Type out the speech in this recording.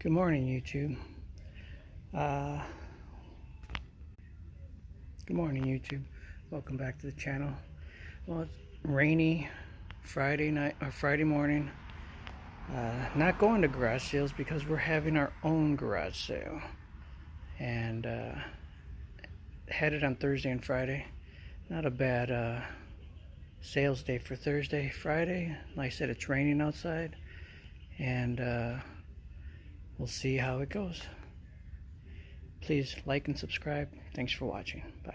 Good morning, YouTube. Good morning, YouTube. Welcome back to the channel. Well, it's rainy Friday night or Friday morning. Not going to garage sales because we're having our own garage sale, and had it on Thursday and Friday. Not a bad sales day for Thursday, Friday. Like I said, it's raining outside, and we'll see how it goes. Please like and subscribe. Thanks for watching. Bye.